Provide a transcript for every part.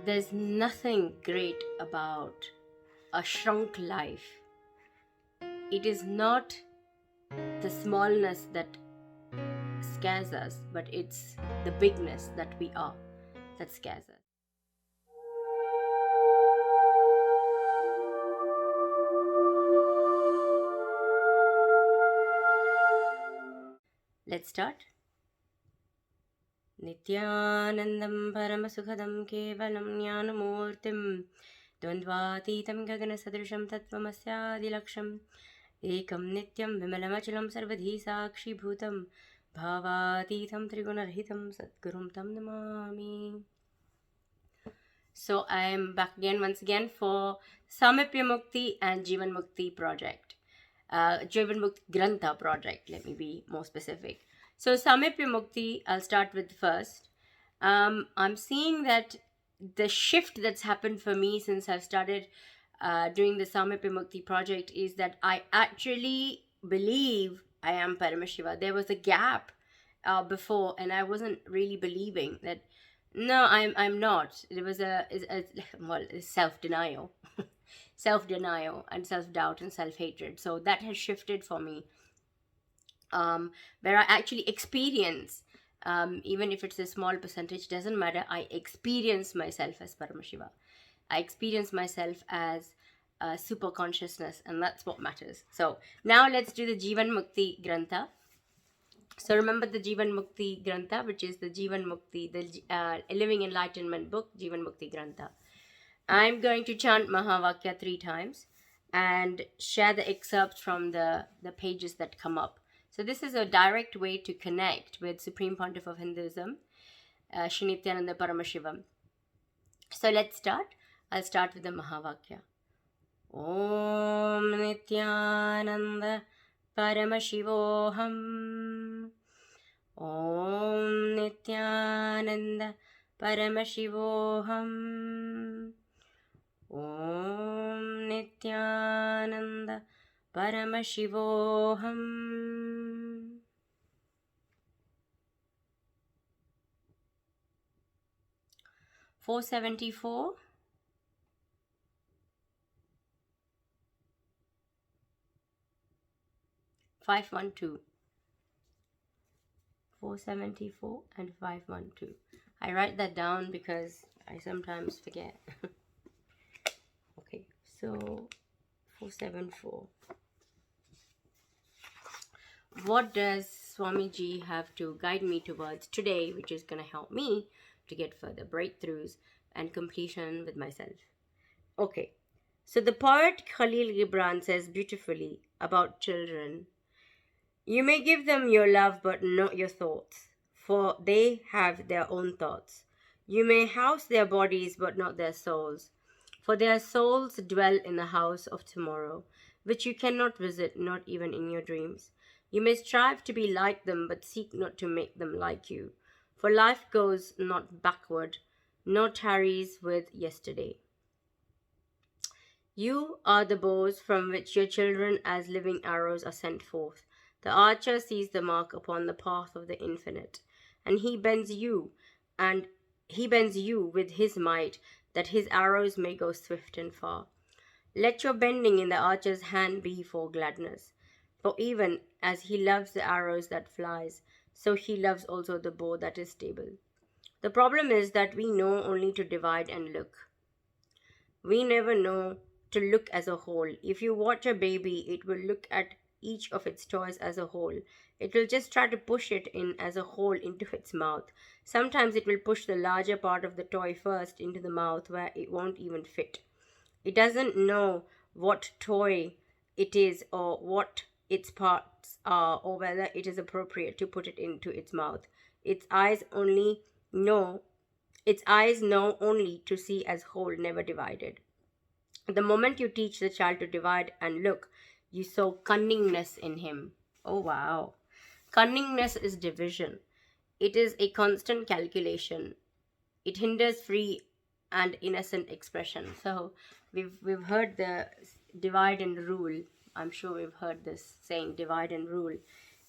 There's nothing great about a shrunk life. It is not the smallness that scares us, but it's the bigness that we are that scares us. Let's start. Nityanandam Paramasukhadam Kevalam Jnanamurtim Dvandvatitam Gaganasadrisham Tattvamasyaadilaksham Ekam Nityam Vimalamachalam Sarvadhi Sakshi Bhutam Bhavatitam Trigunarhitam Satgurum Tam Namami. So I am back again once again for Samipya Mukti and Jeevan Mukti project. Jeevan Mukti Grantha project, let me be more specific. So Samipya Mukti, I'll start with first. I'm seeing that the shift that's happened for me since I've started doing the Samipya Mukti project is that I actually believe I am Paramashiva. There was a gap before, and I wasn't really believing that. No, I'm not. It was a self-denial, self-denial and self-doubt and self-hatred. So that has shifted for me, where I actually experience, even if it's a small percentage, doesn't matter. I experience myself as Paramashiva. I experience myself as super consciousness, and that's what matters. So now let's do the Jeevan Mukti Grantha. So remember the Jeevan Mukti Grantha, which is the Jeevan Mukti, the Living Enlightenment book, Jeevan Mukti Grantha. I'm going to chant Mahavakya 3 times and share the excerpts from the pages that come up. So this is a direct way to connect with Supreme Pontiff of Hinduism, Shri Nityananda Paramashivaham. So let's start. I'll start with the Mahavakya. Om Nityananda Paramashivoham. Om Nityananda Paramashivoham. Om Nityananda Paramashivoham. $474. 512. 474 and 512. I write that down because I sometimes forget. Okay, so 474. What does Swamiji have to guide me towards today, which is going to help me to get further breakthroughs and completion with myself? Okay, so the poet Khalil Gibran says beautifully about children, you may give them your love but not your thoughts, for they have their own thoughts. You may house their bodies but not their souls, for their souls dwell in the house of tomorrow, which you cannot visit, not even in your dreams. You may strive to be like them, but seek not to make them like you, for life goes not backward, nor tarries with yesterday. You are the bows from which your children as living arrows are sent forth. The archer sees the mark upon the path of the infinite, and he bends you with his might, that his arrows may go swift and far. Let your bending in the archer's hand be for gladness, for even as he loves the arrows that flies, so he loves also the bow that is stable. The problem is that we know only to divide and look. We never know to look as a whole. If you watch a baby, it will look at each of its toys as a whole. It will just try to push it in as a whole into its mouth. Sometimes it will push the larger part of the toy first into the mouth where it won't even fit. It doesn't know what toy it is or what its parts are or whether it is appropriate to put it into its mouth. Its eyes know only to see as whole, never divided. The moment you teach the child to divide and look, you sow cunningness in him. Oh wow. Cunningness is division. It is a constant calculation. It hinders free and innocent expression. So we've heard the divide and rule. I'm sure we've heard this saying, divide and rule.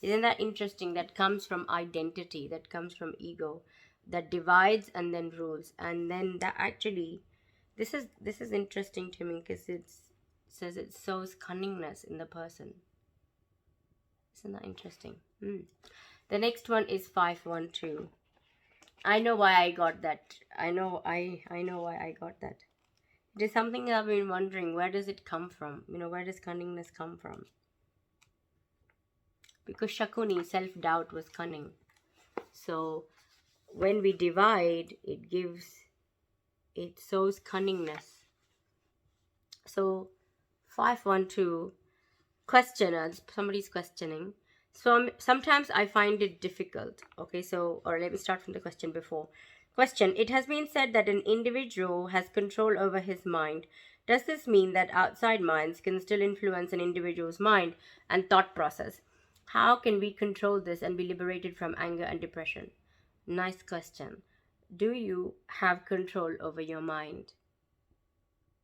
Isn't that interesting? That comes from identity, that comes from ego. that divides and then rules. And then that actually, this is interesting to me, because it says it sows cunningness in the person. Isn't that interesting? The next one is 512. I know why I got that. I know why I got that. It is something that I've been wondering, where does it come from? Where does cunningness come from? Because Shakuni, self-doubt, was cunning. So when we divide, it sows cunningness. So 512, questioner, somebody's questioning. So sometimes I find it difficult. Okay, so, or let me start from the question before. Question: it has been said that an individual has control over his mind. Does this mean that outside minds can still influence an individual's mind and thought process? How can we control this and be liberated from anger and depression? Nice question. Do you have control over your mind?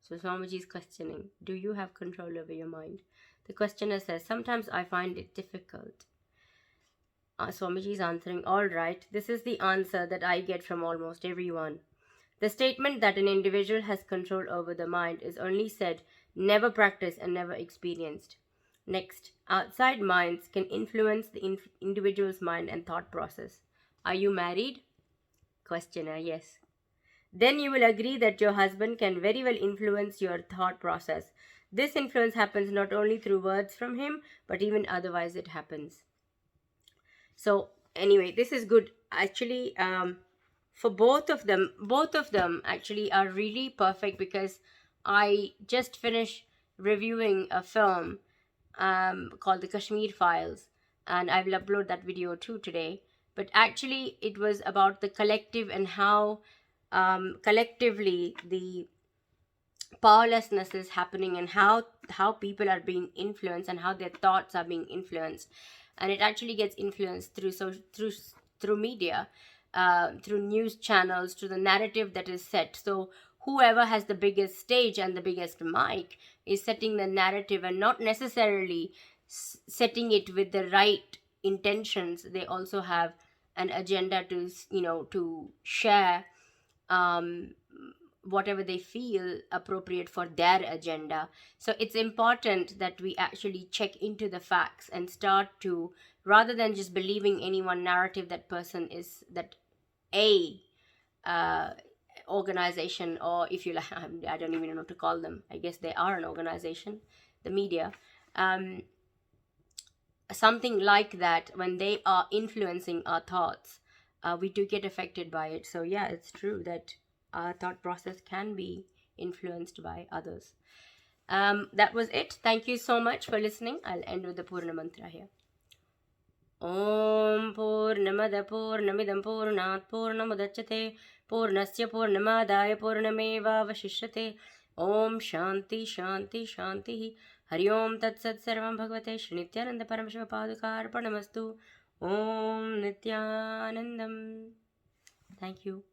So Swamiji is questioning, do you have control over your mind? The questioner says, sometimes I find it difficult. Swamiji is answering, all right, this is the answer that I get from almost everyone. The statement that an individual has control over the mind is only said, never practiced and never experienced. Next, outside minds can influence the individual's mind and thought process. Are you married? Questioner, yes. Then you will agree that your husband can very well influence your thought process. This influence happens not only through words from him, but even otherwise it happens. So anyway, this is good. Actually, for both of them actually are really perfect, because I just finished reviewing a film called The Kashmir Files, and I will upload that video too today. But actually, it was about the collective and how collectively the powerlessness is happening, and how people are being influenced and how their thoughts are being influenced. And it actually gets influenced through media, through news channels, through the narrative that is set. So whoever has the biggest stage and the biggest mic is setting the narrative, and not necessarily setting it with the right intentions. They also have an agenda to share whatever they feel appropriate for their agenda. So it's important that we actually check into the facts and start to, rather than just believing any one narrative that person is, that a organization, or if you like, I don't even know what to call them, I guess they are an organization, the media, something like that, when they are influencing our thoughts, we do get affected by it. So yeah, it's true that our thought process can be influenced by others. That was it. Thank you so much for listening. I'll end with the Purna Mantra here. Om Purnamada Purnamidam Purnat Purnamudachyate Purnasya Purnamadaya Purnameva Vashishyate. Om Shanti Shanti Shanti. Hari Om Tat Sat Sarvam Bhagavate Shri Nityananda Paramashiva Padukarpanamastu. Om Nityanandam. Thank you.